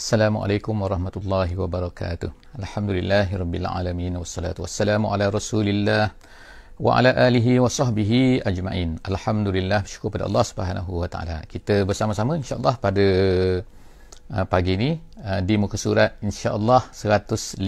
Assalamualaikum warahmatullahi wabarakatuh. Alhamdulillahirabbil alamin wassalatu wassalamu ala Rasulillah wa ala alihi wa sahbihi ajma'in. Alhamdulillah, syukur pada Allah Subhanahu wa taala. Kita bersama-sama insya-Allah pada pagi ini di muka surat insya-Allah 156.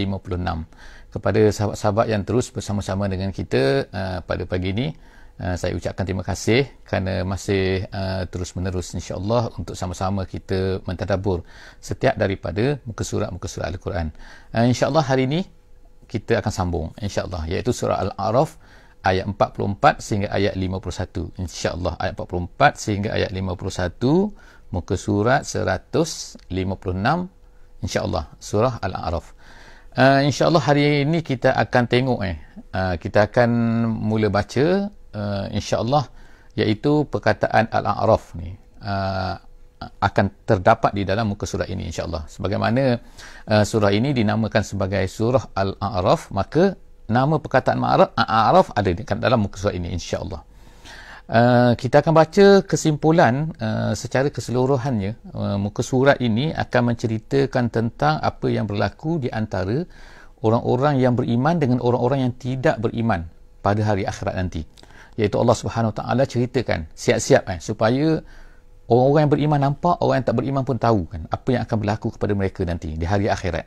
Kepada sahabat-sahabat yang terus bersama-sama dengan kita pada pagi ini, saya ucapkan terima kasih kerana masih terus menerus insya-Allah untuk sama-sama kita mentadabbur setiap daripada muka surat Al-Quran. Insya-Allah hari ini kita akan sambung insya-Allah, iaitu surah Al-A'raf ayat 44 sehingga ayat 51. Insya-Allah ayat 44 sehingga ayat 51 muka surat 156 insya-Allah surah Al-A'raf. Insya-Allah hari ini kita akan tengok kita akan mula baca insya-Allah, iaitu perkataan Al-A'raf ni akan terdapat di dalam muka surah ini insya-Allah. Sebagaimana surah ini dinamakan sebagai surah Al-A'raf, maka nama perkataan Al-A'raf ada di dalam muka surah ini insya-Allah. Kita akan baca kesimpulan secara keseluruhannya. Muka surat ini akan menceritakan tentang apa yang berlaku di antara orang-orang yang beriman dengan orang-orang yang tidak beriman pada hari akhirat nanti. Iaitu Allah Subhanahu Wa Taala ceritakan siap-siap supaya orang-orang yang beriman nampak, orang yang tak beriman pun tahu kan apa yang akan berlaku kepada mereka nanti di hari akhirat.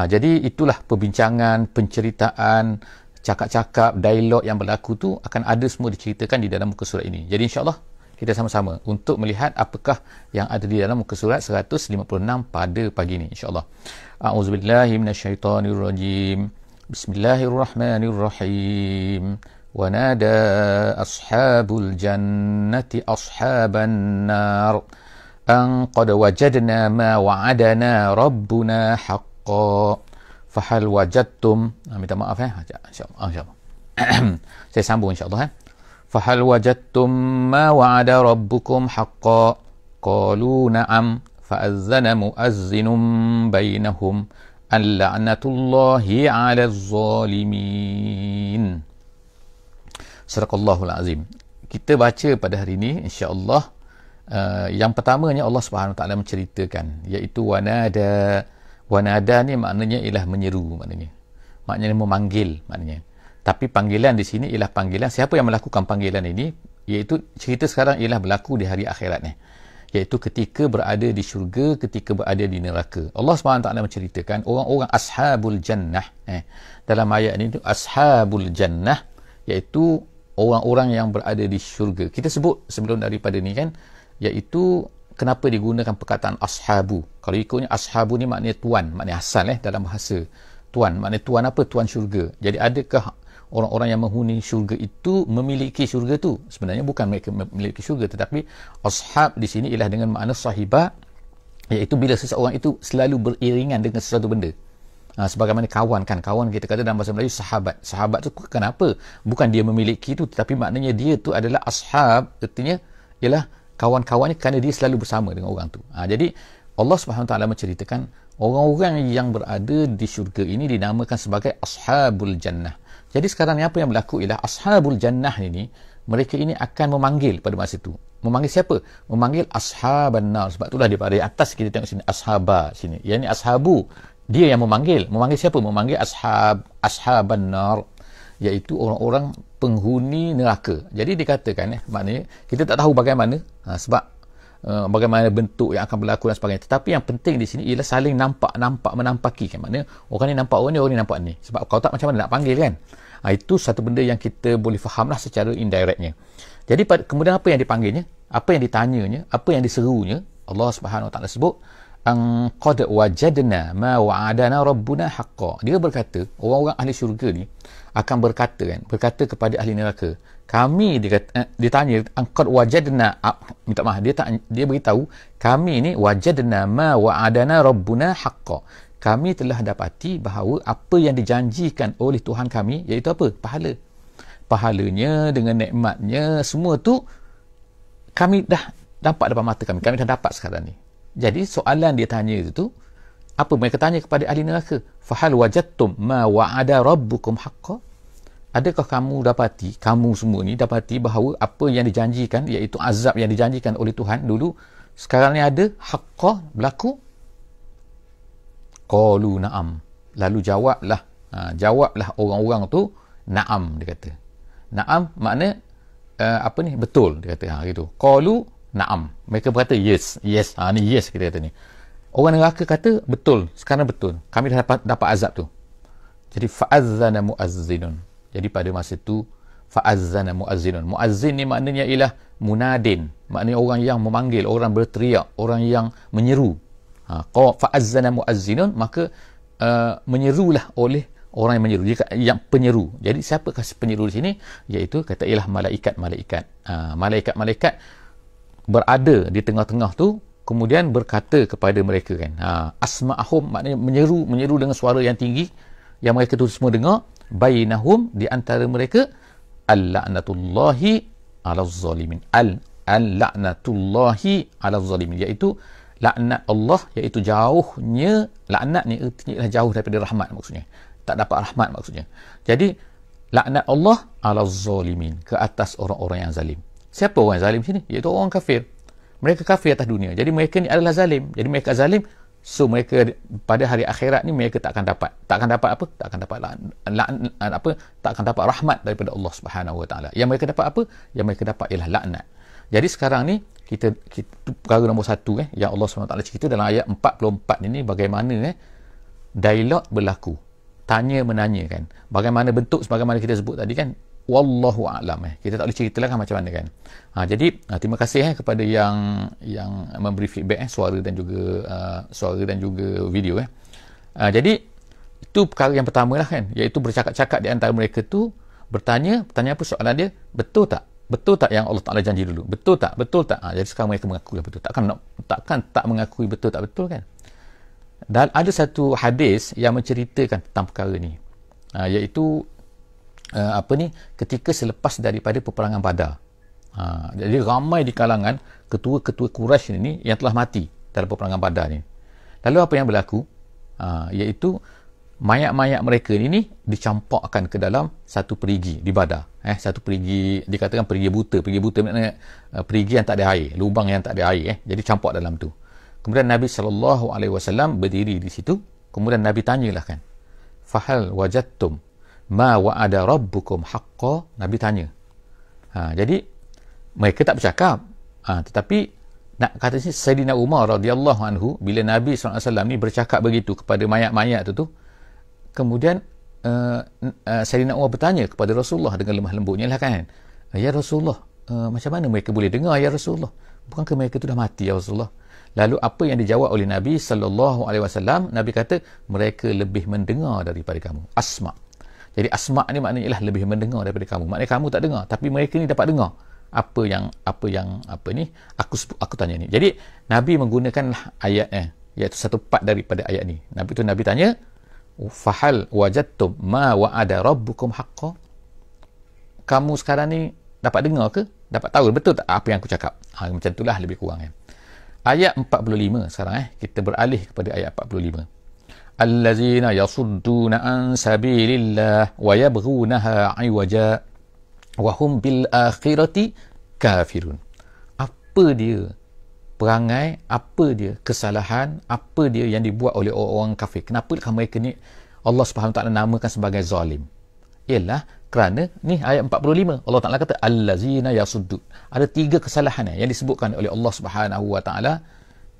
Jadi itulah perbincangan, penceritaan, cakap-cakap, dialog yang berlaku tu akan ada semua diceritakan di dalam muka surat ini. Jadi insya-Allah kita sama-sama untuk melihat apakah yang ada di dalam muka surat 156 pada pagi ini insya-Allah. A'udzubillahi minasyaitonirrajim. Bismillahirrahmanirrahim. ونادى أصحاب الجنة أصحاب النار أن قد وجدنا ما وعدنا ربنا حقا فهل وجدتم minta maaf insyaAllah saya sambung insyaAllah فهل وجدتم ما وعد ربكم حقا قالوا نعم فأذن مؤذن بينهم أن لعنة الله على الظالمين. Sadaqallahul azim. Kita baca pada hari ini insya-Allah yang pertamanya Allah Subhanahu Taala menceritakan, iaitu wanada. Wanada ni maknanya ialah menyeru, maknanya memanggil maknanya. Tapi panggilan di sini ialah panggilan siapa yang melakukan panggilan ini, iaitu cerita sekarang ialah berlaku di hari akhirat ni, iaitu ketika berada di syurga, ketika berada di neraka. Allah Subhanahu Taala menceritakan orang-orang ashabul jannah. Dalam ayat ini tu ashabul jannah, iaitu orang-orang yang berada di syurga. Kita sebut sebelum daripada ni kan, iaitu kenapa digunakan perkataan ashabu. Kalau ikutnya ashabu ni maknanya tuan, maknanya asal dalam bahasa tuan. Maknanya tuan apa? Tuan syurga. Jadi adakah orang-orang yang menghuni syurga itu memiliki syurga tu? Sebenarnya bukan mereka memiliki syurga, tetapi ashab di sini ialah dengan makna sahibat, iaitu bila seseorang itu selalu beriringan dengan sesuatu benda. Sebagaimana kawan kan, kawan kita kata dalam bahasa Melayu sahabat. Sahabat tu kenapa? Bukan dia memiliki itu, tetapi maknanya dia tu adalah ashab, artinya ialah kawan-kawannya kerana dia selalu bersama dengan orang tu. Jadi Allah Subhanahu Taala menceritakan orang-orang yang berada di syurga ini dinamakan sebagai ashabul jannah. Jadi sekarang ni apa yang berlaku ialah ashabul jannah ini, mereka ini akan memanggil pada masa itu. Memanggil siapa? Memanggil ashaban nar. Sebab itulah daripada atas kita tengok sini ashaba sini. Yang ni ashabu, dia yang memanggil. Memanggil siapa? Memanggil ashaban nar, iaitu orang-orang penghuni neraka. Jadi dikatakan maknanya kita tak tahu bagaimana sebab bagaimana bentuk yang akan berlaku dan sebagainya. Tetapi yang penting di sini ialah saling menampaki kan. Maknanya orang ni nampak orang ni nampak ni. Sebab kalau tak macam mana nak panggil kan. Itu satu benda yang kita boleh fahamlah secara indirectnya. Jadi kemudian apa yang dipanggilnya? Apa yang ditanyanya? Apa yang diserunya? Allah Subhanahu Wa Taala sebut an qad wajadna ma wa'adana rabbuna haqqan. Dia berkata, orang-orang ahli syurga ni akan berkata kepada ahli neraka, kami ditanya an qad wajadna, minta maaf, dia beritahu kami ni wajadna ma wa'adana rabbuna haqqan, kami telah dapati bahawa apa yang dijanjikan oleh Tuhan kami, iaitu apa? Pahalanya dengan nikmatnya, semua tu kami dah nampak depan mata kami dah dapat sekarang ni. Jadi soalan dia tanya itu apa? Mereka tanya kepada ahli neraka, fahal wajadtum ma wa'ada rabbukum haqqan, adakah kamu semua ni dapati bahawa apa yang dijanjikan, iaitu azab yang dijanjikan oleh Tuhan dulu, sekarang ni ada haqqan, berlaku? qalu na'am, lalu jawablah orang-orang tu na'am, dia kata. Na'am makna betul, dia kata. Gitu. Qalu na'am, mereka berkata yes. Ni yes kita kata ni. Orang neraka kata betul, sekarang betul, kami dah dapat azab tu. Jadi fa'azzana mu'azzinun. Jadi pada masa tu fa'azzana mu'azzinun. Mu'azzin ni maknanya ialah munadin, maknanya orang yang memanggil, orang berteriak, orang yang menyeru. Fa'azzana mu'azzinun, maka menyerulah oleh orang yang menyeru, yang penyeru. Jadi siapa kasih penyeru di sini? Iaitu kata ialah malaikat-malaikat. Malaikat-malaikat berada di tengah-tengah tu, kemudian berkata kepada mereka kan, asma'ahum maknanya menyeru dengan suara yang tinggi yang mereka tu semua dengar, bainahum di antara mereka, al-la'natullahi 'alaz zalimin. Al-la'natullahi 'alaz zalimin, iaitu laknat Allah, iaitu jauhnya, laknat ni artinya jauh daripada rahmat maksudnya. Tak dapat rahmat maksudnya. Jadi laknat Allah 'alaz zalimin, ke atas orang-orang yang zalim. Siapa orang yang zalim sini? Iaitu orang kafir. Mereka kafir atas dunia. Jadi mereka ni adalah zalim. Jadi mereka zalim. So mereka pada hari akhirat ni mereka tak akan dapat apa? Tak akan dapat tak akan dapat rahmat daripada Allah Subhanahu Wa Taala. Yang mereka dapat apa? Yang mereka dapat ialah laknat. Jadi sekarang ni kita perkara nombor 1 yang Allah Subhanahu Wa Taala cerita dalam ayat 44 ini, bagaimana dialog berlaku. Tanya menanya kan. Bagaimana bentuk sebagaimana kita sebut tadi kan. Wallahu a'lam. Kita tak boleh ceritalah kan macam mana kan. Jadi terima kasih kepada yang memberi feedback suara dan juga video. Jadi itu perkara yang pertama lah kan, iaitu bercakap-cakap di antara mereka tu, bertanya apa soalan dia, betul tak yang Allah Ta'ala janji dulu, betul tak. Jadi sekarang mereka mengakui betul. Takkan tak mengakui betul tak betul kan. Dan ada satu hadis yang menceritakan tentang perkara ni, iaitu ketika selepas daripada peperangan Badar. Jadi ramai di kalangan ketua-ketua Quraisy ini yang telah mati dalam peperangan Badar ni. Lalu apa yang berlaku? Iaitu mayat-mayat mereka ini dicampakkan ke dalam satu perigi di Badar. Satu perigi, dikatakan perigi buta. Perigi buta maknanya perigi yang tak ada air, lubang yang tak ada air. Jadi campak dalam tu. Kemudian Nabi SAW berdiri di situ. Kemudian Nabi tanyalah kan, fahal wajadtum ma wa'ada rabbukum haqqan. Nabi tanya. Jadi mereka tak bercakap. Tetapi nak kata sini, Sayyidina Umar radhiyallahu anhu, bila Nabi SAW ni bercakap begitu kepada mayat-mayat tu, kemudian Sayyidina Umar bertanya kepada Rasulullah dengan lemah lembutnya lah kan, ya Rasulullah, macam mana mereka boleh dengar ya Rasulullah? Bukankah mereka tu dah mati ya Rasulullah? Lalu apa yang dijawab oleh Nabi SAW? Nabi kata, mereka lebih mendengar daripada kamu. Asma'. Jadi asma' ni maknanya ialah lebih mendengar daripada kamu. Maknanya kamu tak dengar, tapi mereka ni dapat dengar apa yang aku tanya ni. Jadi Nabi menggunakan ayat iaitu satu part daripada ayat ni. Nabi tanya, fahal wajadtum ma wa'ada rabbukum haqqan. Kamu sekarang ni dapat dengar ke? Dapat tahu betul tak apa yang aku cakap? Macam itulah lebih kurang. Ayat 45 sekarang. Kita beralih kepada ayat 45. allazina yasudduna an sabilillah wa yabghunaha 'iwaja wa hum bil akhirati kafirun. Apa dia perangai, apa dia kesalahan, apa dia yang dibuat oleh orang kafir? Kenapa mereka ni Allah Subhanahu Taala namakan sebagai zalim? Ialah kerana ni ayat 45 Allah Taala kata allazina yasuddun. Ada 3 kesalahan yang disebutkan oleh Allah Subhanahu Wa Taala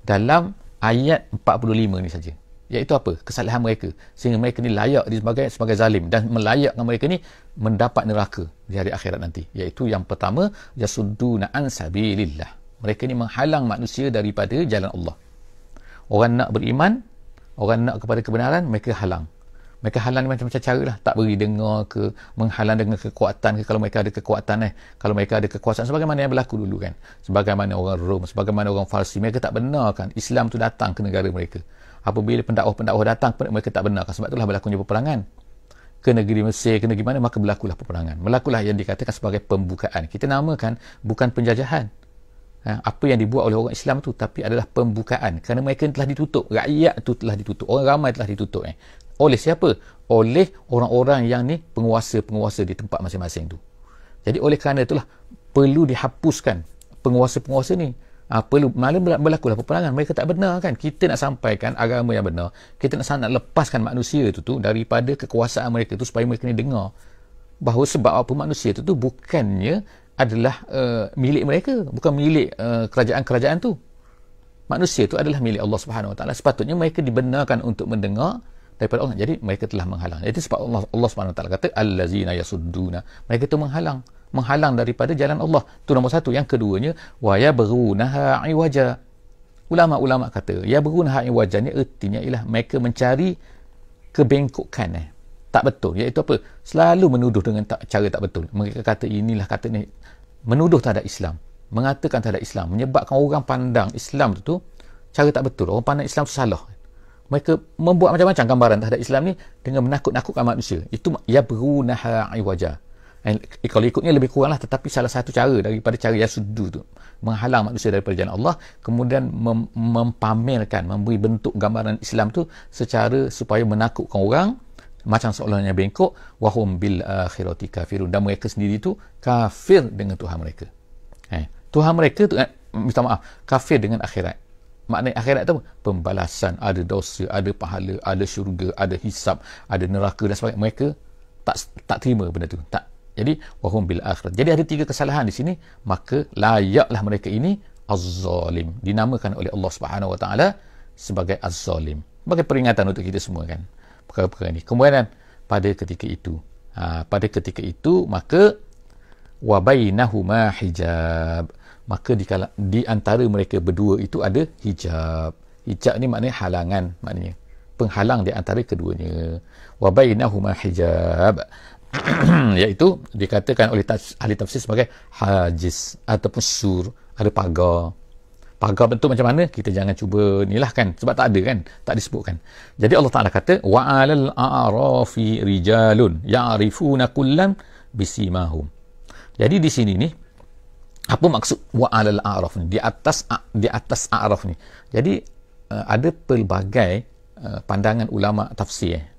dalam ayat 45 ni saja. Iaitu apa? Kesalahan mereka sehingga mereka ni layak sebagai zalim dan melayakkan mereka ni mendapat neraka di hari akhirat nanti. Iaitu yang pertama, yasudduna an sabilillah. Mereka ni menghalang manusia daripada jalan Allah. Orang nak beriman, orang nak kepada kebenaran, mereka halang. Mereka halang macam-macam cara lah. Tak beri dengar ke, menghalang dengan kekuatan ke, kalau mereka ada kekuatan kalau mereka ada kekuasaan, sebagaimana yang berlaku dulu kan. Sebagaimana orang Rom, sebagaimana orang Farsi, mereka tak benarkan Islam tu datang ke negara mereka. Apabila pendakwah-pendakwah datang, mereka tak benarkan. Sebab itulah berlakunya peperangan ke negeri Mesir, ke negeri mana, maka berlakulah peperangan. Berlakulah yang dikatakan sebagai pembukaan. Kita namakan bukan penjajahan apa yang dibuat oleh orang Islam tu, tapi adalah pembukaan. Kerana mereka telah ditutup, rakyat tu telah ditutup, orang ramai telah ditutup. Oleh siapa? Oleh orang-orang yang ni penguasa-penguasa di tempat masing-masing tu. Jadi oleh kerana itulah perlu dihapuskan penguasa-penguasa ni. Malah berlakulah peperangan. Mereka tak benar kan. Kita nak sampaikan agama yang benar. Kita nak lepaskan manusia itu tu daripada kekuasaan mereka tu supaya mereka ni dengar bahawa sebab apa manusia itu tu bukannya adalah milik mereka, bukan milik kerajaan-kerajaan tu. Manusia itu adalah milik Allah Subhanahu Wa Taala. Sepatutnya mereka dibenarkan untuk mendengar daripada Allah. Jadi mereka telah menghalang. Itu sebab Allah Subhanahu Wa Taala kata allazina yasudduna. Mereka itu menghalang daripada jalan Allah. Itu nombor satu. Yang keduanya wa yabghunaha iwaja. Ulama-ulama kata yabghunaha iwaja ni ertinya ialah mereka mencari kebengkokan tak betul, iaitu apa? Selalu menuduh dengan cara tak betul. Mereka kata inilah kata ni, menuduh terhadap Islam, mengatakan terhadap Islam, menyebabkan orang pandang Islam tu cara tak betul. Orang pandang Islam tu salah. Mereka membuat macam-macam gambaran terhadap Islam ni dengan menakut-nakutkan manusia. Itu yabghunaha iwaja. Kalau ikutnya lebih kuranglah, tetapi salah satu cara daripada cara yasuddu tu, menghalang manusia daripada jalan Allah, kemudian mempamerkan, memberi bentuk gambaran Islam tu secara supaya menakutkan orang, macam seolah-olahnya bengkok, wahum bil akhirati kafirun, dan mereka sendiri tu kafir dengan Tuhan mereka. Tuhan mereka tu minta maaf, kafir dengan akhirat. Maknanya akhirat tu pembalasan, ada dosa, ada pahala, ada syurga, ada hisab, ada neraka dan sebagainya. Mereka tak terima benda tu. Tak. Jadi wahum bil akhirat. Jadi ada 3 kesalahan di sini, maka layaklah mereka ini az-zalim, dinamakan oleh Allah Subhanahu Wa Taala sebagai az-zalim. Sebagai peringatan untuk kita semua kan. Perkara-perkara ini. Kemudian pada ketika itu maka wabainahuma hijab, maka di antara mereka berdua itu ada hijab. Hijab ni maknanya halangan, maknanya penghalang di antara keduanya. Wabainahuma hijab iaitu dikatakan oleh ahli tafsir sebagai hajiz ataupun sur, ada pagar. Pagar bentuk macam mana? Kita jangan cuba nilah kan, sebab tak ada kan, tak disebutkan. Jadi Allah Ta'ala kata wa 'alal a'rafi rijalun ya'rifuna kullam bisimahum. Jadi di sini ni apa maksud wa 'alal a'raf ni? Di atas a'raf ni. Jadi ada pelbagai pandangan ulama tafsir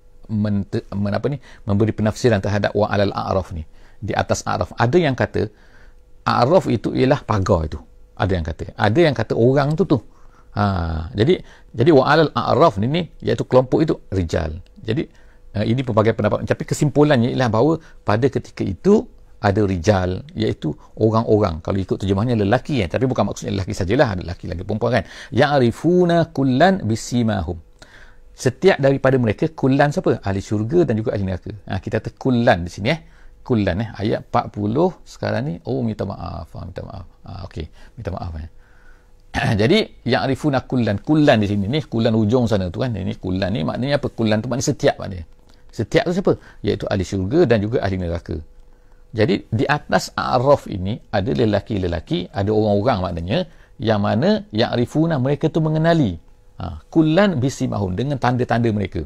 memberi penafsiran terhadap wa 'alal a'raf ni. Di atas a'raf. Ada yang kata a'raf itu ialah pagar itu. Ada yang kata orang tu. Jadi wa'alal a'raf ni iaitu kelompok itu rijal. Jadi ini pelbagai pendapat, tapi kesimpulannya ialah bahawa pada ketika itu ada rijal, iaitu orang-orang. Kalau ikut terjemahnya lelaki tapi bukan maksudnya lelaki sajalah, ada lelaki lagi perempuan kan. Ya'rifuna kullan bisimahum. Setiap daripada mereka, kullan siapa? Ahli syurga dan juga ahli neraka. Kita kata kullan di sini kullan ayat 40 sekarang ni. Minta maaf. Okey, minta maaf Jadi ya'rifuna kullan di sini ni, kullan ujung sana tu kan. Ini kullan ni maknanya apa? Kullan tu maknanya setiap maknanya. Setiap tu siapa? Iaitu ahli syurga dan juga ahli neraka. Jadi di atas a'raf ini ada lelaki-lelaki, ada orang-orang maknanya, yang mana ya'rifuna, mereka tu mengenali kullan bisimahum, dengan tanda-tanda mereka.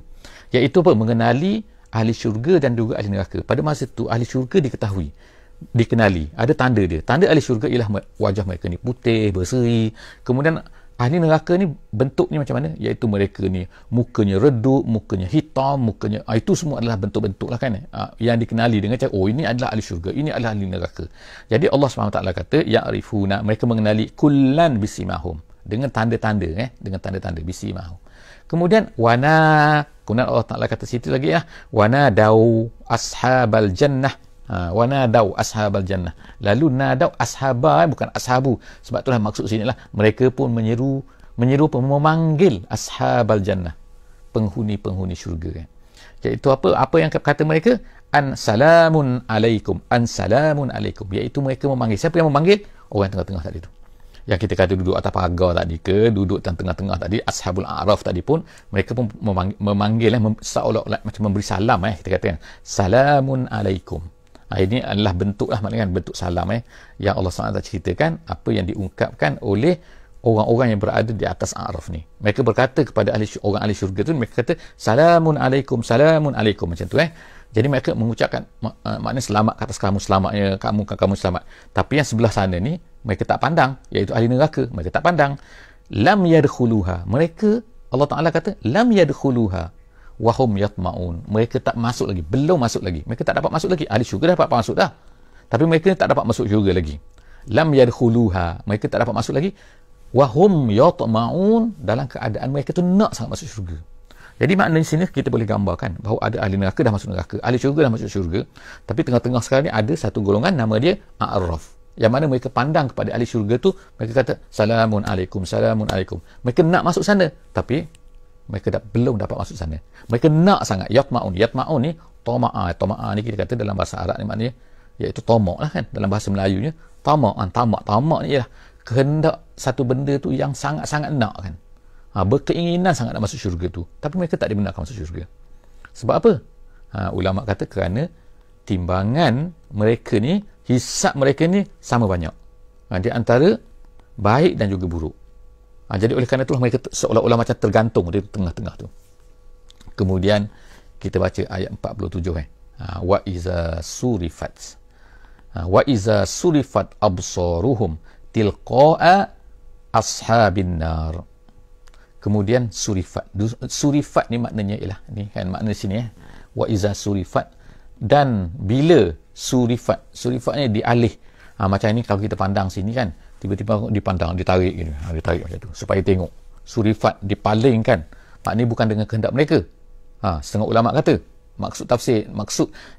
Iaitu apa? Mengenali ahli syurga dan juga ahli neraka. Pada masa itu ahli syurga dikenali, ada tanda dia. Tanda ahli syurga ialah wajah mereka ni putih, berseri. Kemudian ahli neraka ni bentuknya macam mana? Iaitu mereka ni mukanya redup, mukanya hitam, itu semua adalah bentuk-bentuk lah kan, yang dikenali dengan cara ini adalah ahli syurga, ini adalah ahli neraka. Jadi Allah SWT kata ya'rifuna, mereka mengenali kullan bisimahum, dengan tanda-tanda dengan tanda-tanda bisimahum. Kemudian kemudian Allah Ta'ala kata situ lagi wanadau ashabal jannah. Wanadau ashabal jannah. Lalu nadau ashaba, bukan ashabu. Sebab itulah maksud sini lah, mereka pun menyeru memanggil ashabal jannah, penghuni-penghuni syurga Iaitu apa yang kata mereka? An-salamun alaikum. An-salamun alaikum. Iaitu mereka memanggil. Siapa yang memanggil? Orang tengah-tengah tadi tu. Yang kita kata duduk atas pagar tadi ke, duduk tengah-tengah tadi, ashabul a'raf tadi pun, mereka pun memanggil seolah-olah macam memberi salam kita katakan salamun alaikum. Ini adalah bentuk maknanya bentuk salam yang Allah SWT ceritakan apa yang diungkapkan oleh orang-orang yang berada di atas a'raf ni. Mereka berkata kepada orang ahli syurga tu, mereka kata salamun alaikum macam tu Jadi mereka mengucapkan maknanya selamat ke atas kamu, selamatnya kamu selamat. Tapi yang sebelah sana ni mereka tak pandang, iaitu ahli neraka. Mereka tak pandang. Lam yadkhuluha. Mereka, Allah Ta'ala kata lam yadkhuluha wa hum yatma'un. Mereka tak masuk lagi, belum masuk lagi. Mereka tak dapat masuk lagi. Ahli syurga dapat masuk dah, tapi mereka tak dapat masuk syurga lagi. Lam yadkhuluha. Mereka tak dapat masuk lagi wahum yatma'un, dalam keadaan mereka tu nak sangat masuk syurga. Jadi maknanya sini kita boleh gambarkan bahawa ada ahli neraka dah masuk neraka, ahli syurga dah masuk syurga, tapi tengah-tengah sekarang ni ada satu golongan nama dia A'raf, yang mana mereka pandang kepada ahli syurga tu, mereka kata salamun alaikum, salamun alaikum. Mereka nak masuk sana, tapi mereka belum dapat masuk sana. Mereka nak sangat. Yatma'un ni tama'a ni kita kata dalam bahasa Arab ni maknanya iaitu tamak lah kan, dalam bahasa Melayunya tamak ni ialah kehendak satu benda tu yang sangat-sangat nak kan, berkeinginan sangat nak masuk syurga tu, tapi mereka tak dibenarkan masuk syurga. Sebab apa? Ulama kata kerana timbangan mereka ni, hisab mereka ni sama banyak, di antara baik dan juga buruk. Jadi oleh kerana itulah mereka seolah-olah macam tergantung di tengah-tengah tu. Kemudian kita baca ayat 47 wa iza surifat absaruhum tilqa'a ashabin nar. Kemudian surifat ni maknanya ialah ni kan, makna sini wa iza surifat, dan bila surifat ni dialih, macam ni kalau kita pandang sini kan, tiba-tiba dipandang, ditarik gitu, ditarik macam tu supaya tengok. Surifat dipalingkan, maknanya bukan dengan kehendak mereka. Setengah ulama kata maksud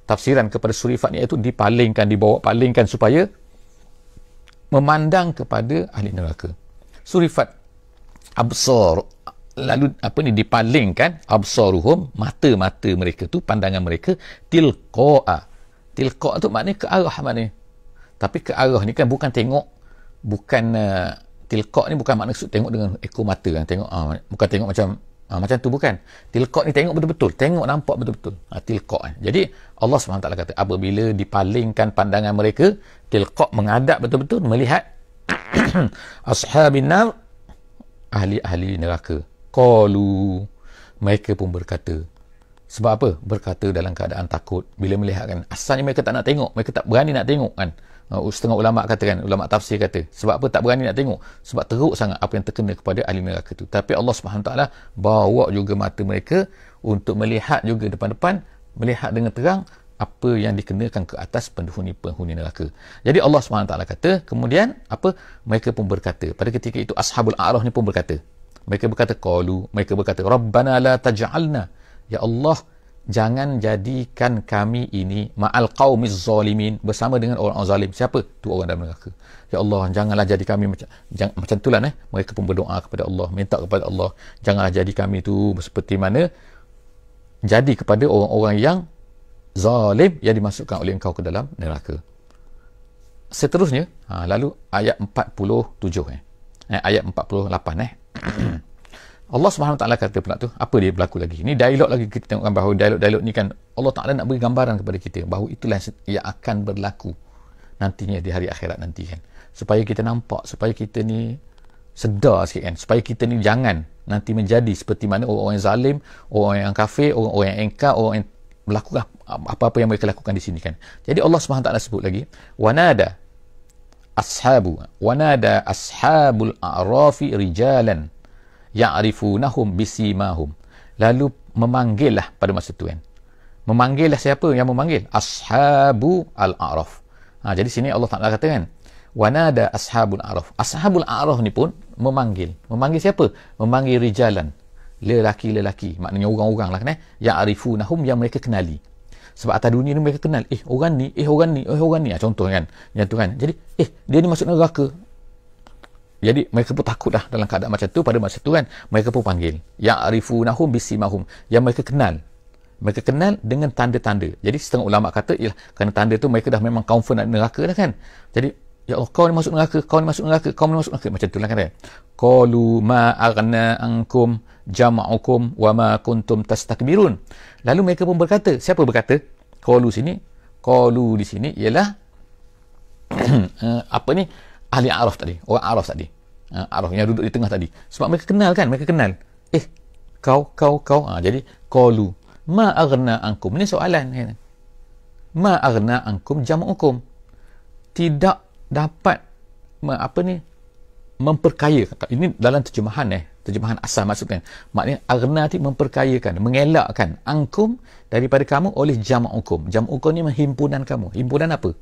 tafsiran kepada surifat ni iaitu dipalingkan, dibawa palingkan supaya memandang kepada ahli neraka. Surifat absar, lalu dipalingkan absaruhum, mata-mata mereka tu, pandangan mereka, tilqa tu maknanya ke arah mana. Tapi ke arah ni kan bukan tengok, bukan tilqa ni bukan maksud tengok dengan ekor mata kan, tengok bukan tengok macam tu, bukan. Tilqa ni tengok betul-betul, tengok nampak betul-betul. Tilqa. Jadi Allah SWT kata apabila dipalingkan pandangan mereka, tilqa menghadap betul-betul, melihat ashabin nar, ahli-ahli neraka. Qalu, mereka pun berkata. Sebab apa? Berkata dalam keadaan takut. Bila melihat kan, asalnya mereka tak nak tengok, mereka tak berani nak tengok kan. Setengah ulama kata kan, ulama tafsir kata, sebab apa tak berani nak tengok? Sebab teruk sangat apa yang terkena kepada ahli neraka tu. Tapi Allah SWT bawa juga mata mereka untuk melihat juga depan-depan, melihat dengan terang apa yang dikenakan ke atas penghuni neraka. Jadi Allah SWT kata, kemudian apa? Mereka pun berkata, pada ketika itu ashabul a'raf ni pun berkata, mereka berkata qalu, mereka berkata Rabbana la taj'alna, ya Allah jangan jadikan kami ini ma'al qaumiz zalimin, bersama dengan orang-orang zalim. Siapa? Tu orang dalam neraka. Ya Allah, janganlah jadi kami macam itulah mereka pun berdoa kepada Allah, minta kepada Allah, janganlah jadi kami tu seperti mana jadi kepada orang-orang yang zalim yang dimasukkan oleh engkau ke dalam neraka. Seterusnya, lalu ayat 47 ayat 48 Allah SWT kata pula tu, apa dia berlaku lagi? Ini dialog lagi, kita tengokkan bahawa dialog ni kan Allah Ta'ala nak beri gambaran kepada kita bahawa itulah yang akan berlaku nantinya di hari akhirat nanti kan. Supaya kita nampak, supaya kita ni sedar sikit kan, supaya kita ni jangan nanti menjadi seperti mana orang-orang yang zalim, orang yang kafir, orang-orang yang engkar, orang yang melakukan apa-apa yang mereka lakukan di sini kan. Jadi Allah SWT sebut lagi, wanada ashabul a'rafi rijalan ya'rifunahum bisimahum. Lalu memanggillah pada masa itu kan. Memanggillah siapa yang memanggil? Ashabu al-a'raf. Jadi sini Allah Ta'ala kata kan, wanada ashabul a'raf. Ashabul a'raf ni pun memanggil. Memanggil siapa? Memanggil rijalan, lelaki-lelaki, maknanya orang-orang lah kan, ya'rifunahum, yang mereka kenali. Sebab atas dunia ni mereka kenal, orang ni, orang ni, orang ni. Contoh kan, yang tu kan. Jadi dia ni masuk neraka. Jadi mereka pun takut dah dalam keadaan macam tu. Pada masa tu kan, mereka pun panggil ya'rifunahum bisimahum, yang mereka kenal. Mereka kenal dengan tanda-tanda. Jadi setengah ulama kata, kerana tanda tu mereka dah memang confirm nak neraka dah kan. Jadi ya Allah, kau ni masuk neraka, kau ni masuk neraka, kau ni masuk neraka, macam tu lah kan. Qalu ma aghna ankum jama'ukum wa ma kuntum tastakbirun. Lalu mereka pun berkata, siapa berkata? Qalu di sini ialah apa ni? Ahli A'raf tadi, orang A'raf tadi. A'raf yang duduk di tengah tadi. Sebab mereka kenal kan, mereka kenal. Kau. Jadi qalu ma aghna ankum. Ini soalan kan. Ma aghna ankum jama'ukum. Tidak dapat memperkaya. Ini dalam terjemahan terjemahan asal maksudnya. Maknanya aghna itu memperkayakan, mengelakkan angkum daripada kamu oleh jama'ukum. Jama'ukum ni himpunan kamu. Himpunan apa?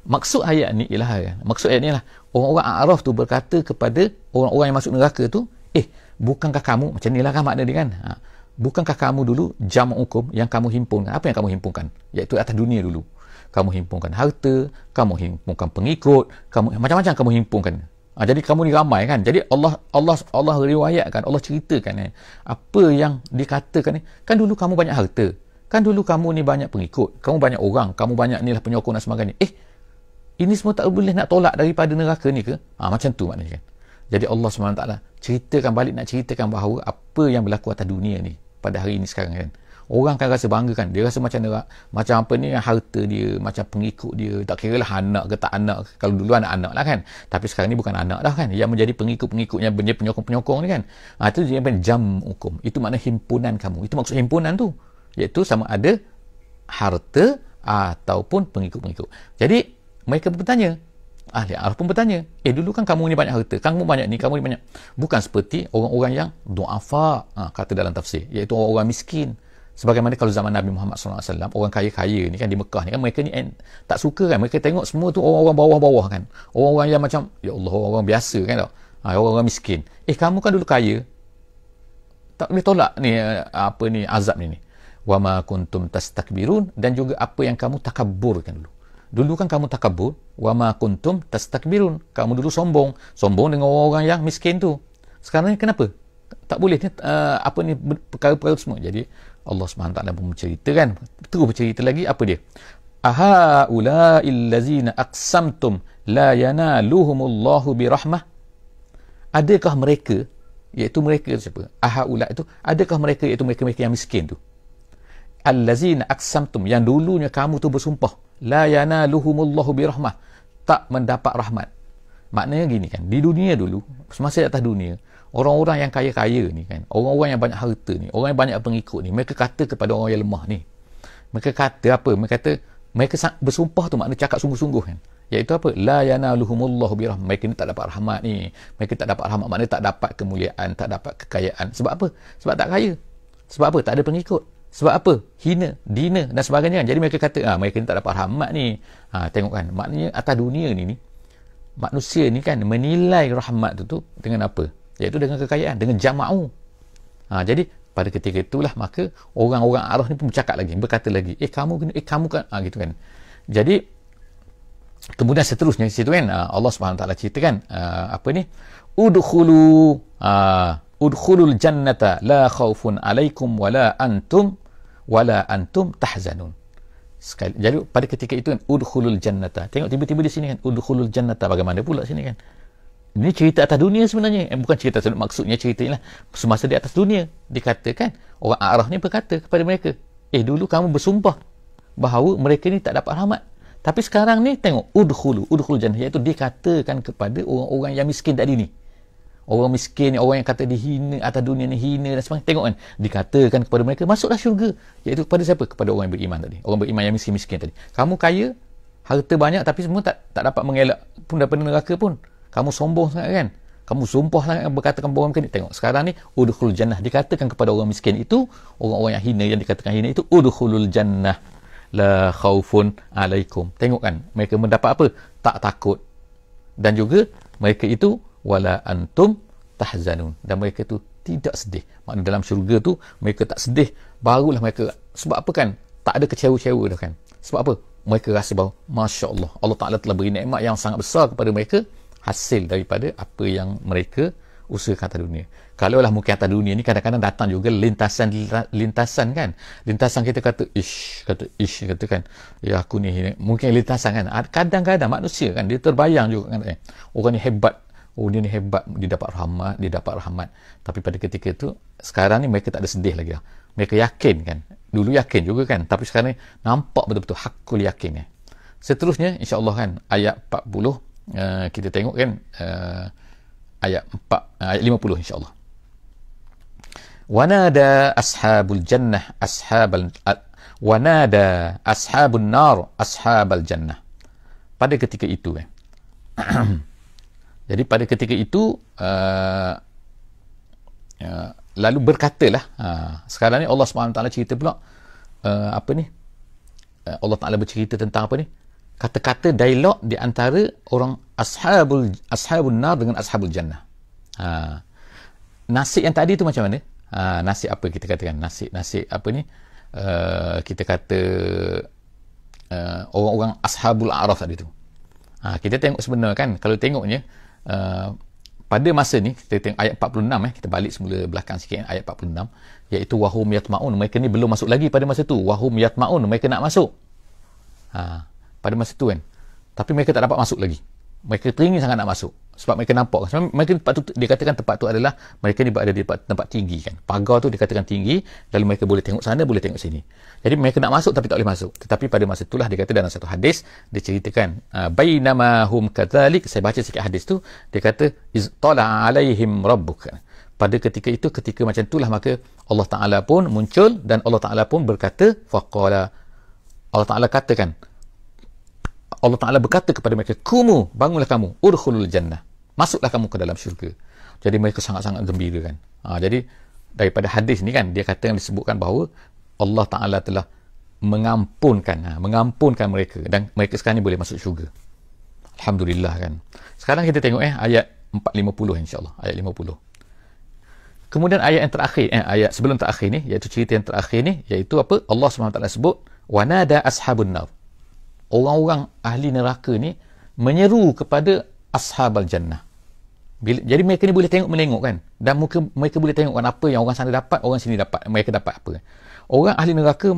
Maksud ayat ni ialah Orang-orang A'raf tu berkata kepada orang-orang yang masuk neraka tu, bukankah kamu, macam ni lah kan makna dia kan, bukankah kamu dulu jam'ukum, yang kamu himpunkan, apa yang kamu himpunkan, iaitu atas dunia dulu kamu himpunkan harta, kamu himpunkan pengikut, kamu macam-macam kamu himpunkan. Jadi kamu ni ramai kan. Jadi Allah riwayatkan, Allah ceritakan apa yang dikatakan ni. Kan dulu kamu banyak harta, kan dulu kamu ni banyak pengikut, kamu banyak orang, kamu banyak ni lah penyokong dan sebagainya. Ini semua tak boleh nak tolak daripada neraka ni ke? Macam tu maknanya kan. Jadi Allah SWT ceritakan balik, nak ceritakan bahawa apa yang berlaku atas dunia ni pada hari ini sekarang kan. Orang kan rasa bangga kan. Dia rasa macam apa ni, harta dia, macam pengikut dia. Tak kira lah anak ke tak anak. Kalau dulu anak-anak lah kan. Tapi sekarang ni bukan anak dah kan. Yang menjadi pengikut-pengikutnya, penyokong-penyokong ni kan. Itu yang jam'ukum. Itu makna himpunan kamu. Itu maksud himpunan tu. Iaitu sama ada harta ataupun pengikut-pengikut. Jadi mereka pun bertanya, ahli Araf pun bertanya, dulu kan kamu ni banyak harta, kamu banyak ni, kamu ni banyak. Bukan seperti orang-orang yang du'afa, kata dalam tafsir, iaitu orang-orang miskin. Sebagaimana kalau zaman Nabi Muhammad SAW, orang kaya-kaya ni kan di Mekah ni kan, mereka ni tak suka kan, mereka tengok semua tu orang-orang bawah-bawah kan, orang-orang yang macam, ya Allah, orang-orang biasa kan tau, orang-orang miskin. Kamu kan dulu kaya, tak boleh tolak ni apa ni azab ni. Wa ma kuntum tastakbirun, dan juga apa yang kamu takabburkan dulu. Dulu kan kamu takabur, wa ma kuntum tastakbirun, kamu dulu sombong dengan orang-orang yang miskin tu. Sekarang ni kenapa tak boleh ni, apa ni perkara-perkara semua. Jadi Allah SWT pun menceritakan, terus bercerita lagi apa dia, aha ula'il lazina aqsamtum la yanaluhumullahu birahmah. Adakah mereka, iaitu mereka siapa, aha ula' itu, adakah mereka, iaitu mereka-mereka yang miskin tu, allazina aqsamtum, yang dulunya kamu tu bersumpah, la yanaluhumullahu birahmah, tak mendapat rahmat. Maknanya gini kan, di dunia dulu, semasa di atas dunia, orang-orang yang kaya-kaya ni kan, orang-orang yang banyak harta ni, orang yang banyak pengikut ni, mereka kata kepada orang yang lemah ni, mereka kata apa? Mereka kata, mereka bersumpah tu makna cakap sungguh-sungguh kan, iaitu apa? La yanaluhumullahu birahmah, mereka ni tak dapat rahmat ni, mereka tak dapat rahmat, maknanya tak dapat kemuliaan, tak dapat kekayaan. Sebab apa? Sebab tak kaya. Sebab apa? Tak ada pengikut. Sebab apa? Hina, dina dan sebagainya kan. Jadi mereka kata, mereka ni tak dapat rahmat ni. Tengok kan, maknanya atas dunia ni manusia ni kan menilai rahmat tu dengan apa? Iaitu dengan kekayaan, dengan jama'u. Jadi pada ketika itulah maka orang-orang Araf ni pun bercakap lagi, berkata lagi, kamu kan, gitu kan. Jadi kemudian seterusnya situ kan, Allah SWT ceritakan apa ni, udkhulul jannata la khaufun alaikum wala antum tahzanun. Sekali. Jadi pada ketika itu kan, udkhulul jannata, tengok tiba-tiba di sini kan, udkhulul jannata, bagaimana pula sini kan, ini cerita atas dunia sebenarnya, bukan cerita atas, maksudnya ceritanya lah semasa di atas dunia. Dikatakan orang A'raf ni berkata kepada mereka, dulu kamu bersumpah bahawa mereka ni tak dapat rahmat, tapi sekarang ni tengok, udkhulul jannah, iaitu dikatakan kepada orang-orang yang miskin tadi ni, orang miskin ni, orang yang kata dihina atas dunia ni, hina dan sebagainya, tengok kan, dikatakan kepada mereka, masuklah syurga. Iaitu kepada siapa? Kepada orang yang beriman tadi, orang beriman yang miskin-miskin tadi. Kamu kaya, harta banyak, tapi semua tak dapat mengelak pun daripada neraka pun. Kamu sombong sangat kan, kamu sumpah sangat berkatakan bahawa mereka ni, tengok sekarang ni, udkhulul jannah, dikatakan kepada orang miskin itu, orang-orang yang hina, yang dikatakan hina itu, udkhulul jannah la khaufun alaikum. Tengok kan, mereka mendapat apa? Tak takut. Dan juga mereka itu wala antum tahzanun, dan mereka tu tidak sedih. Maknanya dalam syurga tu mereka tak sedih, barulah mereka, sebab apa kan, tak ada kecewa-cewa dah kan. Sebab apa? Mereka rasa bahawa masya-Allah, Allah Taala telah beri nikmat yang sangat besar kepada mereka, hasil daripada apa yang mereka usahakan atas dunia. Kalau lah mungkin atas dunia ni kadang-kadang datang juga lintasan kan, lintasan kita kata kan, ya aku ni, mungkin lintasan kan, kadang-kadang manusia kan, dia terbayang juga kan, orang ni hebat, dia ni hebat, dia dapat rahmat. Tapi pada ketika itu, sekarang ni mereka tak ada sedih lagi lah. Mereka yakin kan, dulu yakin juga kan, tapi sekarang ni nampak betul-betul hakul yakin ya. Seterusnya insya-Allah kan, ayat 40, kita tengok kan, ayat 50 insya-Allah. Wanada ashabul jannah wanada ashabun nar ashabal jannah. Pada ketika itu kan, jadi pada ketika itu lalu berkatalah, sekarang ni Allah SWT cerita pula, apa ni, Allah Ta'ala bercerita tentang apa ni, kata-kata dialog di antara orang ashabun nar dengan ashabul jannah. Nasib yang tadi tu macam mana? Nasib apa kita katakan? Nasib apa ni? Kita kata orang-orang ashabul a'raf tadi tu. Kita tengok sebenarnya kan, kalau tengoknya pada masa ni kita tengok ayat 46, kita balik semula belakang sikit, ayat 46, iaitu wahum yatma'un, mereka ni belum masuk lagi pada masa tu. Wahum yatma'un, mereka nak masuk pada masa tu kan, tapi mereka tak dapat masuk lagi. Mereka teringin sangat nak masuk sebab mereka nampak kan, mereka tempat tu, dia katakan tempat tu adalah mereka ni berada di tempat tinggi kan, pagar tu dikatakan tinggi, lalu mereka boleh tengok sana, boleh tengok sini. Jadi mereka nak masuk tapi tak boleh masuk. Tetapi pada masa itulah dia kata dalam satu hadis, dia ceritakan bainama hum kadzalik, saya baca sikit hadis tu, dia kata iz tala alaihim rabbuk, pada ketika itu, ketika macam itulah maka Allah Ta'ala pun muncul dan Allah Ta'ala pun berkata, faqala, Allah Ta'ala katakan, Allah Ta'ala berkata kepada mereka, kumu, bangunlah kamu, udkhulul jannah, masuklah kamu ke dalam syurga. Jadi mereka sangat-sangat gembira kan. Jadi daripada hadis ni kan, dia kata yang disebutkan bahawa Allah Ta'ala telah mengampunkan mereka dan mereka sekarang ni boleh masuk syurga. Alhamdulillah kan. Sekarang kita tengok ayat 450 insyaAllah, ayat 50. Kemudian ayat yang terakhir, ayat sebelum terakhir ni, iaitu cerita yang terakhir ni, iaitu apa? Allah SWT sebut, wanada ashabun nar, orang-orang ahli neraka ni menyeru kepada ashabal jannah. Jadi mereka ni boleh tengok-menengok kan, dan mereka boleh tengok kan apa yang orang sana dapat, orang sini dapat, mereka dapat apa. Orang ahli neraka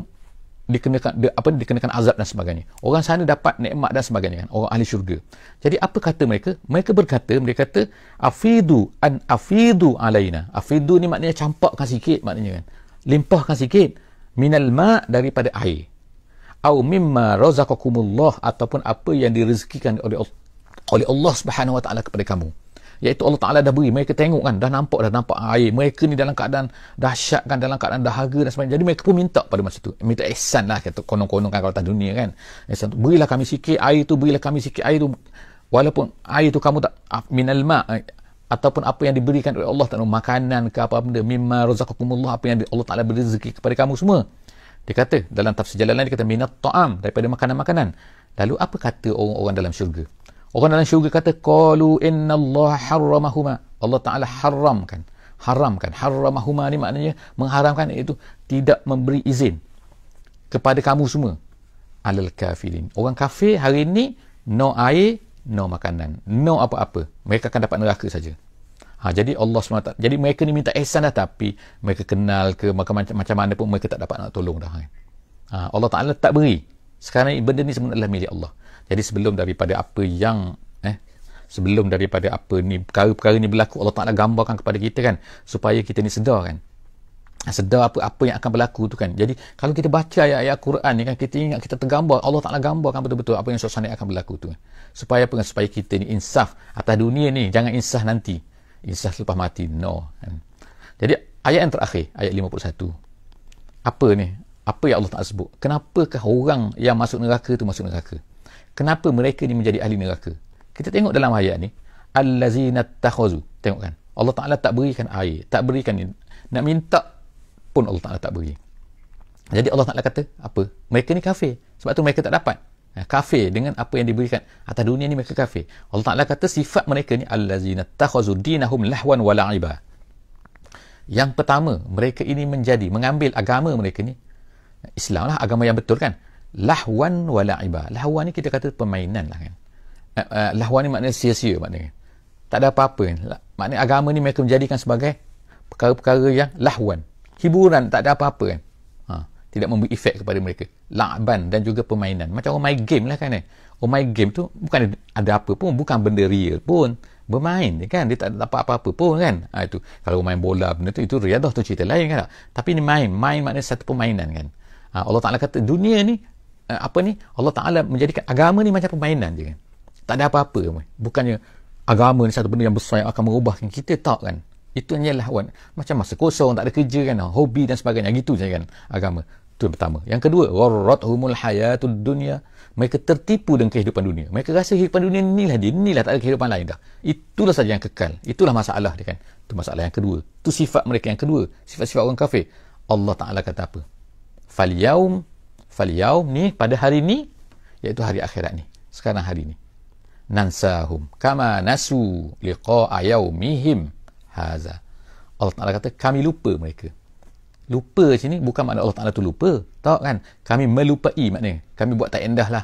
dikenakan azab dan sebagainya, orang sana dapat nikmat dan sebagainya kan, orang ahli syurga. Jadi apa kata mereka? Mereka kata afidu alaina. Afidu ni maknanya campakkan sikit, maknanya kan, limpahkan sikit, minal ma, daripada air, au mimma razaqakumullah, ataupun apa yang direzekikan oleh Allah Subhanahu wa taala kepada kamu. Iaitu Allah Ta'ala dah beri, mereka tengok kan, dah nampak air, mereka ni dalam keadaan dahsyat kan, dalam keadaan dahaga dan sebagainya. Jadi mereka pun minta pada masa tu, minta ihsan lah, kata konon-konon kan kalau atas dunia kan, ihsan tu, berilah kami sikit air tu, walaupun air tu kamu tak minal ma, ataupun apa yang diberikan oleh Allah Ta'ala, makanan ke apa benda, mimma razaqakumullah, apa yang Allah Ta'ala beri rezeki kepada kamu semua. Dia kata dalam tafsir Jalalain, dia kata minat ta'am, daripada makanan-makanan. Lalu apa kata orang-orang dalam syurga? Orang dalam syurga kata, qalu innallaha harramahuma, Allah Ta'ala haramkan, haramahuma ni maknanya mengharamkan, iaitu tidak memberi izin kepada kamu semua, alal kafirin, orang kafir hari ini, no air, no makanan, no apa-apa, mereka akan dapat neraka saja. Jadi Allah SWT, jadi mereka ni minta ihsan dah, tapi mereka kenal ke macam mana pun mereka tak dapat nak tolong dah kan. Allah Ta'ala tak beri. Sekarang benda ni sebenarnya adalah milik Allah. Jadi sebelum daripada apa ni perkara-perkara ni berlaku, Allah Ta'ala gambarkan kepada kita kan, supaya kita ni sedar kan, sedar apa yang akan berlaku tu kan. Jadi kalau kita baca ayat-ayat Quran ni kan, kita ingat, kita tergambar, Allah Ta'ala gambarkan betul-betul apa yang suasana akan berlaku tu kan. Supaya apa kan? Supaya kita ni insaf atas dunia ni, jangan insaf nanti, insaf selepas mati, no kan. Jadi ayat yang terakhir, ayat 51, apa ni, apa yang Allah Ta'ala sebut, kenapakah orang yang masuk neraka tu masuk neraka, kenapa mereka ni menjadi ahli neraka? Kita tengok dalam ayat ni, allazina takhazu, tengok kan, Allah Ta'ala tak berikan air, tak berikan ni, nak minta pun Allah Ta'ala tak beri. Jadi Allah Ta'ala kata apa? Mereka ni kafir, sebab tu mereka tak dapat. Kafir dengan apa yang diberikan atas dunia ni, mereka kafir. Allah Ta'ala kata sifat mereka ni, allazina takhazu dinahum lahwan wa la'iba. Yang pertama, mereka ini mengambil agama mereka ni, Islam lah, agama yang betul kan, lahwan wa la'iba. Lahwan ni kita kata permainan lah kan. Lahwan ni maknanya sia-sia, maknanya tak ada apa-apa kan. Maknanya agama ni mereka menjadikan sebagai perkara-perkara yang lahwan, hiburan, tak ada apa-apa kan. Tidak memberi efek kepada mereka. La'ban, dan juga permainan, macam orang main game lah kan. Orang main game tu bukan ada apa pun, bukan benda real pun, bermain kan, dia tak dapat apa-apa pun kan. Itu kalau main bola benda tu, itu riadah tu cerita lain kan. Tapi ni main maknanya satu permainan kan. Allah Ta'ala kata dunia ni Allah Ta'ala menjadikan agama ni macam permainan je kan, tak ada apa-apa. Bukannya agama ni satu benda yang besar yang akan merubahkan kita, tak kan. Itu hanyalah macam masa kosong, tak ada kerja kan, hobi dan sebagainya, gitu je kan agama. Itu yang pertama. Yang kedua, warrathumul hayatud dunya, mereka tertipu dengan kehidupan dunia. Mereka rasa kehidupan dunia inilah tak ada kehidupan lain dah, itulah saja yang kekal, itulah masalah dia kan. Itu masalah yang kedua, itu sifat mereka yang kedua, sifat-sifat orang kafir. Allah Ta'ala kata apa? Falyaum ni, pada hari ni, iaitu hari akhirat ni, sekarang hari ni. Nansahum kama nasu liqa'a yaumihim haza. Allah Ta'ala kata kami lupa mereka. Lupa sini bukan makna Allah Ta'ala tu lupa, tahu kan? Kami melupai maknanya, kami buat tak endah lah.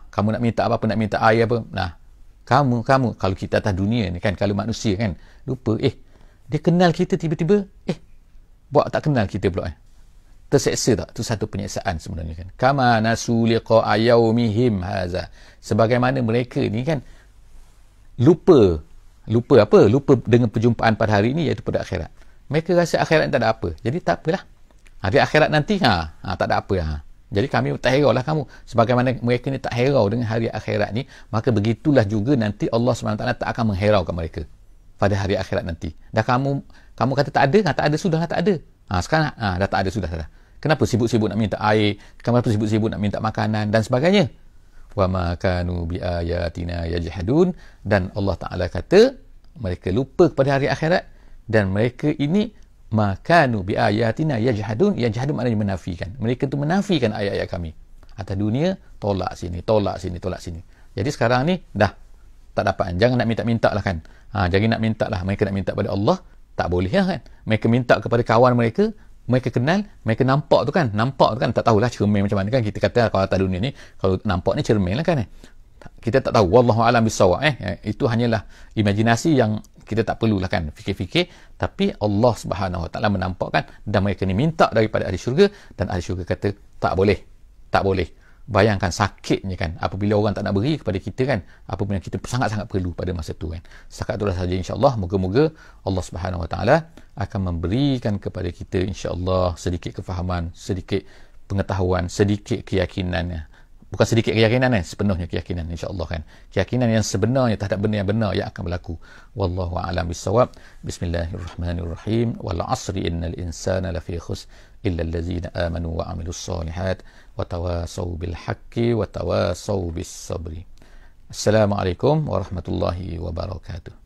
Kamu nak minta apa-apa, nak minta air apa, nah, kamu kalau kita atas dunia ni kan, kalau manusia kan lupa, dia kenal kita tiba-tiba buat tak kenal kita pula. Terseksa tak? Itu satu penyeksaan sebenarnya kan. Kama nasu liqa'a yaumihim haza. Sebagaimana mereka ni kan lupa apa? Lupa dengan perjumpaan pada hari ini, iaitu pada akhirat. Mereka rasa akhirat tak ada apa. Jadi tak apalah. Hari akhirat nanti tak ada apa. Jadi kami tak herau lah kamu. Sebagaimana mereka ni tak herau dengan hari akhirat ni, maka begitulah juga nanti Allah SWT tak akan mengheraukan mereka pada hari akhirat nanti. Dah kamu kata tak ada, tak ada sudah, tak ada. Sekarang dah tak ada sudah. Kenapa sibuk-sibuk nak minta air? Kenapa sibuk-sibuk nak minta makanan dan sebagainya? Wa ma kanu bi ayatina yajhadun. Dan Allah Ta'ala kata mereka lupa kepada hari akhirat, dan mereka ini makanu bi ayatina yajhadun. Yajhadun maknanya menafikan. Mereka tu menafikan ayat-ayat kami. Atas dunia tolak sini. Jadi sekarang ni dah tak dapat. Jangan nak minta-minta lah kan. Jangan nak minta lah. Mereka nak minta pada Allah, tak boleh lah kan. Mereka minta kepada kawan mereka, mereka kenal, mereka nampak tu kan, tak tahulah cermin macam mana kan. Kita kata kalau atas dunia ni, kalau nampak ni cermin lah kan. Kita tak tahu, wallahu alam bisawab. Itu hanyalah imajinasi yang kita tak perlulah kan fikir-fikir. Tapi Allah Subhanahu Wa Taala menampakkan, dan mereka ni minta daripada ahli syurga, dan ahli syurga kata tak boleh. Bayangkan sakitnya kan apabila orang tak nak beri kepada kita kan, apabila kita sangat-sangat perlu pada masa tu kan. Setakat itulah saja insya-Allah. Moga-moga Allah Subhanahu Wa Taala akan memberikan kepada kita insya-Allah sedikit kefahaman, sedikit pengetahuan, sedikit keyakinan. Bukan sedikit keyakinan sepenuhnya keyakinan insya-Allah kan. Keyakinan yang sebenarnya terhadap benda yang benar yang akan berlaku. Wallahu a'lam bissawab. Bismillahirrahmanirrahim. Wal 'asri innal insana lafi khusr illa allazina amanu wa 'amilus solihat wa tawasaw bil haqqi wa tawasaw bis sabri. Assalamualaikum warahmatullahi wabarakatuh.